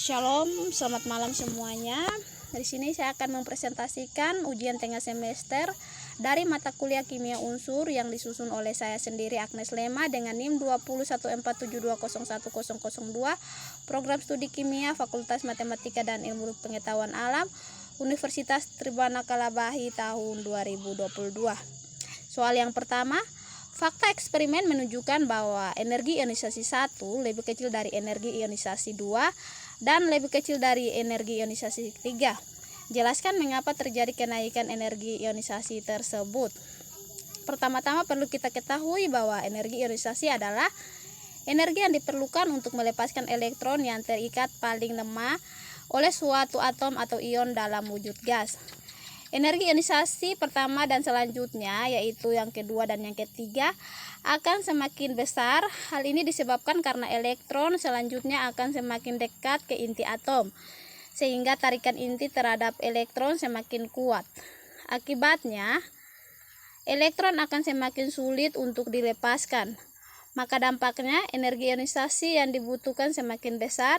Shalom, selamat malam semuanya. Di sini saya akan mempresentasikan ujian tengah semester dari mata kuliah kimia unsur yang disusun oleh saya sendiri, Agnes Lema, dengan NIM 20147201002, program studi kimia Fakultas Matematika dan Ilmu Pengetahuan Alam, Universitas Tribana Kalabahi tahun 2022. Soal yang pertama, fakta eksperimen menunjukkan bahwa energi ionisasi 1 lebih kecil dari energi ionisasi 2 dan lebih kecil dari energi ionisasi 3. Jelaskan mengapa terjadi kenaikan energi ionisasi tersebut. Pertama-tama perlu kita ketahui bahwa energi ionisasi adalah energi yang diperlukan untuk melepaskan elektron yang terikat paling lemah oleh suatu atom atau ion dalam wujud gas. Energi ionisasi pertama dan selanjutnya, yaitu yang kedua dan yang ketiga, akan semakin besar. Hal ini disebabkan karena elektron selanjutnya akan semakin dekat ke inti atom, sehingga tarikan inti terhadap elektron semakin kuat. Akibatnya, elektron akan semakin sulit untuk dilepaskan. Maka dampaknya energi ionisasi yang dibutuhkan semakin besar.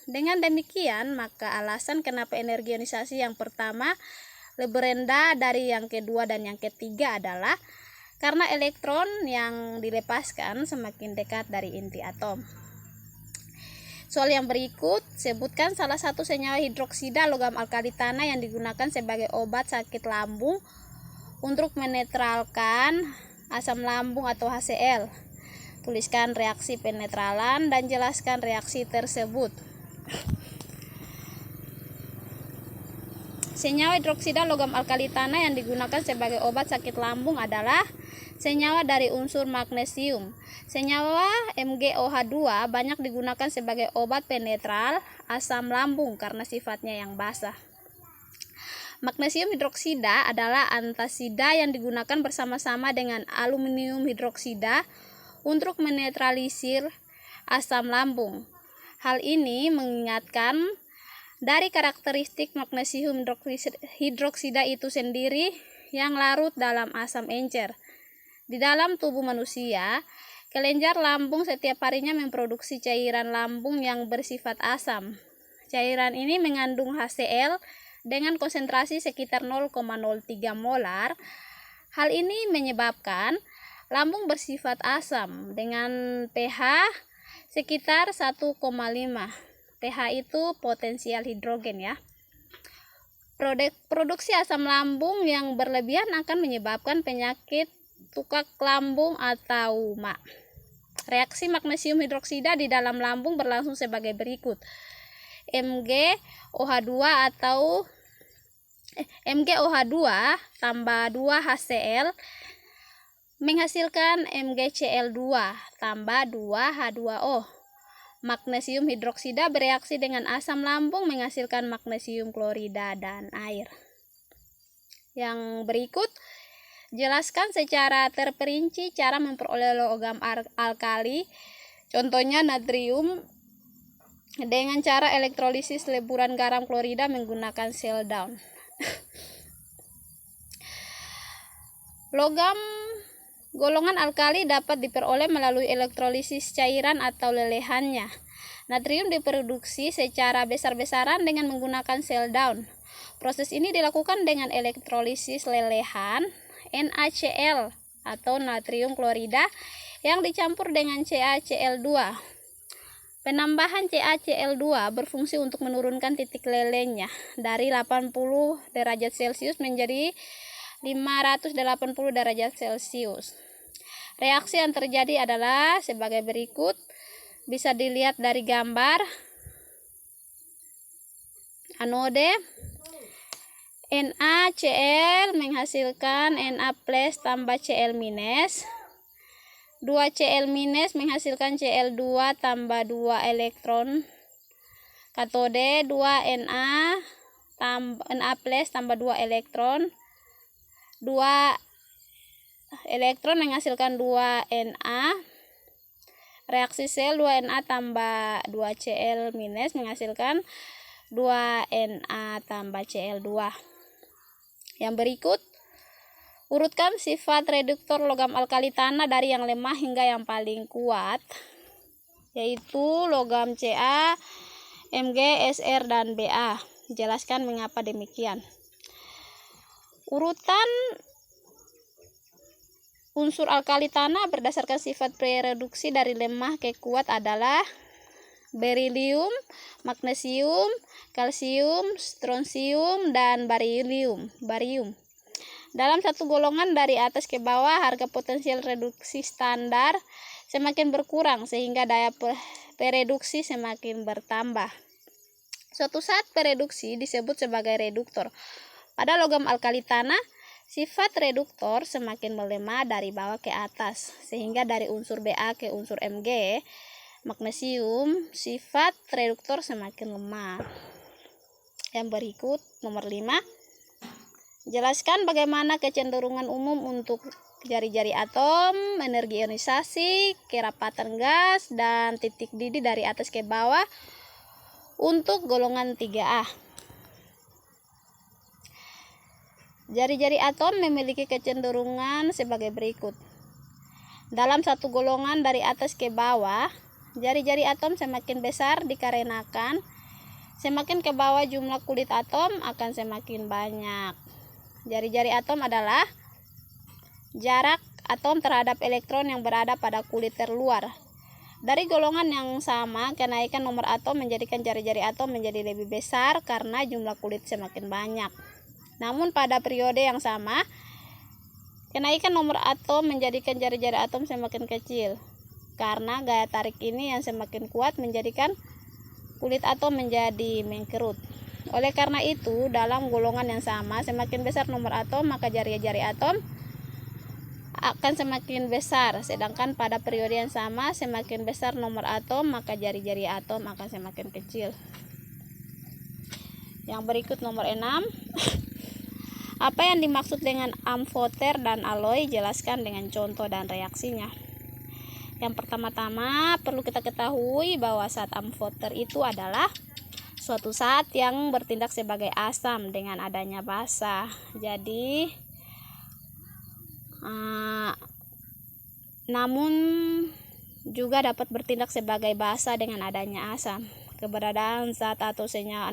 Dengan demikian, maka alasan kenapa energi ionisasi yang pertama lebih rendah dari yang kedua dan yang ketiga adalah karena elektron yang dilepaskan semakin dekat dari inti atom. Soal yang berikut, sebutkan salah satu senyawa hidroksida logam alkali tanah yang digunakan sebagai obat sakit lambung untuk menetralkan asam lambung atau HCl. Tuliskan reaksi penetralan dan jelaskan reaksi tersebut. Senyawa hidroksida logam alkali tanah yang digunakan sebagai obat sakit lambung adalah senyawa dari unsur magnesium. Senyawa MgOH2 banyak digunakan sebagai obat penetral asam lambung karena sifatnya yang basah. Magnesium hidroksida adalah antasida yang digunakan bersama-sama dengan aluminium hidroksida untuk menetralisir asam lambung. Hal ini mengingatkan dari karakteristik magnesium hidroksida itu sendiri yang larut dalam asam encer. Di dalam tubuh manusia, kelenjar lambung setiap harinya memproduksi cairan lambung yang bersifat asam. Cairan ini mengandung HCl dengan konsentrasi sekitar 0,03 molar. Hal ini menyebabkan lambung bersifat asam dengan pH sekitar 1,5. pH itu potensial hidrogen ya. Produksi asam lambung yang berlebihan akan menyebabkan penyakit tukak lambung atau MA. Reaksi magnesium hidroksida di dalam lambung berlangsung sebagai berikut. MgOH2 tambah 2 HCl menghasilkan MgCl2 tambah 2 H2O. Magnesium hidroksida bereaksi dengan asam lambung menghasilkan magnesium klorida dan air. Yang berikut, jelaskan secara terperinci cara memperoleh logam alkali, contohnya natrium, dengan cara elektrolisis leburan garam klorida menggunakan cell down. Logam golongan alkali dapat diperoleh melalui elektrolisis cairan atau lelehannya. Natrium diproduksi secara besar-besaran dengan menggunakan cell down. Proses ini dilakukan dengan elektrolisis lelehan NaCl atau natrium klorida yang dicampur dengan CaCl2. Penambahan CaCl2 berfungsi untuk menurunkan titik lelehnya dari 80 derajat Celcius menjadi 580 derajat Celcius. Reaksi yang terjadi adalah sebagai berikut. Bisa dilihat dari gambar. Anode NaCl menghasilkan Na plus tambah Cl minus. 2Cl minus menghasilkan Cl2 tambah 2 elektron. Katode 2Na plus tambah 2 elektron. 2 elektron menghasilkan 2Na. Reaksi sel 2Na tambah 2Cl minus menghasilkan 2Na tambah Cl2. Yang berikut, urutkan sifat reduktor logam alkali tanah dari yang lemah hingga yang paling kuat, yaitu logam Ca Mg, Sr, dan Ba. Jelaskan mengapa demikian. Urutan unsur alkali tanah berdasarkan sifat prereduksi dari lemah ke kuat adalah berilium, magnesium, kalsium, strontium, dan barium. Dalam satu golongan dari atas ke bawah, harga potensial reduksi standar semakin berkurang sehingga daya pereduksi semakin bertambah. Suatu saat pereduksi disebut sebagai reduktor. Pada logam alkali tanah, sifat reduktor semakin melemah dari bawah ke atas, sehingga dari unsur Ba ke unsur Mg, magnesium, sifat reduktor semakin lemah. Yang berikut, nomor 5. Jelaskan bagaimana kecenderungan umum untuk jari-jari atom, energi ionisasi, kerapatan gas, dan titik didih dari atas ke bawah untuk golongan 3A. Jari-jari atom memiliki kecenderungan sebagai berikut. Dalam satu golongan dari atas ke bawah, jari-jari atom semakin besar dikarenakan semakin ke bawah jumlah kulit atom akan semakin banyak. Jari-jari atom adalah jarak atom terhadap elektron yang berada pada kulit terluar. Dari golongan yang sama, kenaikan nomor atom menjadikan jari-jari atom menjadi lebih besar karena jumlah kulit semakin banyak. Namun pada periode yang sama, kenaikan nomor atom menjadikan jari-jari atom semakin kecil karena gaya tarik ini yang semakin kuat menjadikan kulit atom menjadi mengkerut. Oleh karena itu, dalam golongan yang sama, semakin besar nomor atom, maka jari-jari atom akan semakin besar, sedangkan pada periode yang sama semakin besar nomor atom maka jari-jari atom akan semakin kecil. Yang berikut nomor 6. Apa yang dimaksud dengan amfoter dan alloy? Jelaskan dengan contoh dan reaksinya. Yang pertama-tama perlu kita ketahui bahwa zat amfoter itu adalah suatu zat yang bertindak sebagai asam dengan adanya basa. Jadi namun juga dapat bertindak sebagai basa dengan adanya asam. Keberadaan zat atau senyawa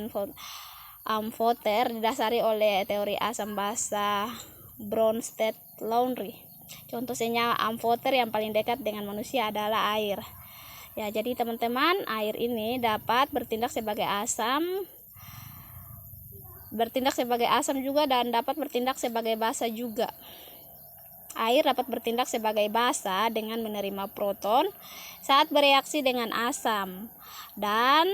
amfoter didasari oleh teori asam basa Bronsted-Lowry. Contoh senyawa amfoter yang paling dekat dengan manusia adalah air. Ya, jadi teman-teman, air ini dapat bertindak sebagai asam juga dan dapat bertindak sebagai basa juga. Air dapat bertindak sebagai basa dengan menerima proton saat bereaksi dengan asam, dan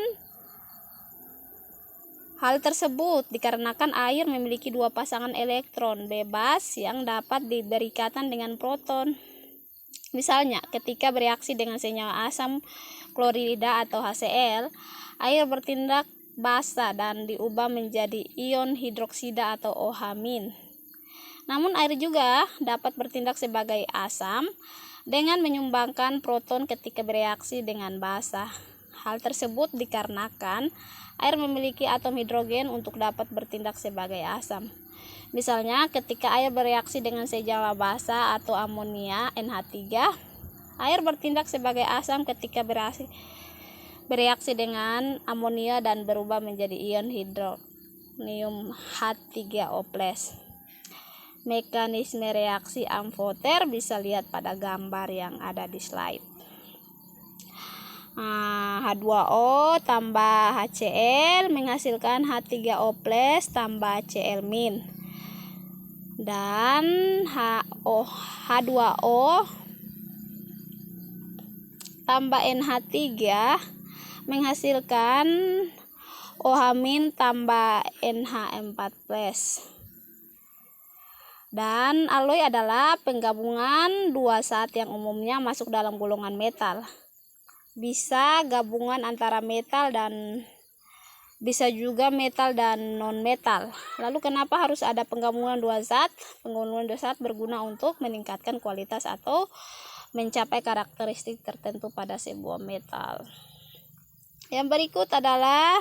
hal tersebut dikarenakan air memiliki dua pasangan elektron bebas yang dapat berikatan dengan proton. Misalnya, ketika bereaksi dengan senyawa asam klorida atau HCl, air bertindak basa dan diubah menjadi ion hidroksida atau OH-. Namun air juga dapat bertindak sebagai asam dengan menyumbangkan proton ketika bereaksi dengan basa. Hal tersebut dikarenakan air memiliki atom hidrogen untuk dapat bertindak sebagai asam. Misalnya, ketika air bereaksi dengan senyawa basa atau amonia NH3, air bertindak sebagai asam ketika bereaksi dengan amonia dan berubah menjadi ion hidronium H3O+. Mekanisme reaksi amfoter bisa lihat pada gambar yang ada di slide. H2O tambah HCl menghasilkan H3O+ tambah Cl-. Dan H2O tambah NH3 menghasilkan OH- tambah NH4+. Dan alloy adalah penggabungan dua zat yang umumnya masuk dalam golongan metal. Bisa gabungan antara metal dan bisa juga metal dan non-metal. Lalu kenapa harus ada penggabungan dua zat? Penggabungan dua zat berguna untuk meningkatkan kualitas atau mencapai karakteristik tertentu pada sebuah metal. Yang berikut adalah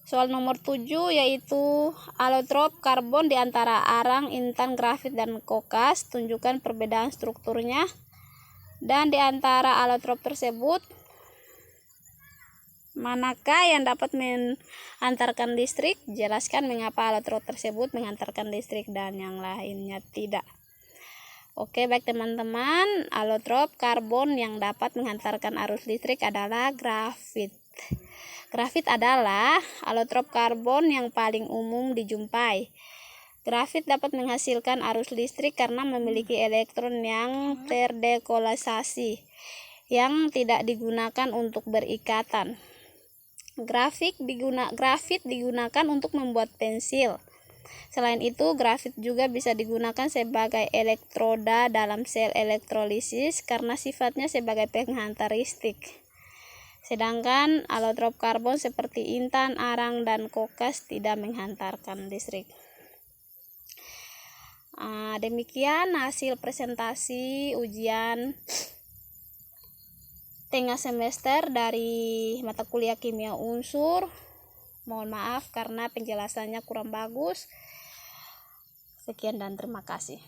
soal nomor 7, yaitu alotrop karbon di antara arang, intan, grafit, dan kokas. Tunjukkan perbedaan strukturnya. Dan di antara alotrop tersebut, Manakah yang dapat mengantarkan listrik? Jelaskan mengapa alotrop tersebut mengantarkan listrik dan yang lainnya tidak. Oke, baik teman-teman, alotrop karbon yang dapat mengantarkan arus listrik adalah grafit. Grafit adalah alotrop karbon yang paling umum dijumpai. Grafit dapat menghasilkan arus listrik karena memiliki elektron yang terdekolorisasi yang tidak digunakan untuk berikatan. Grafit digunakan untuk membuat pensil. Selain itu, grafit juga bisa digunakan sebagai elektroda dalam sel elektrolisis karena sifatnya sebagai penghantar listrik. Sedangkan alotrop karbon seperti intan, arang, dan kokas tidak menghantarkan listrik. Demikian hasil presentasi ujian tengah semester dari mata kuliah kimia unsur. Mohon maaf karena penjelasannya kurang bagus. Sekian dan terima kasih.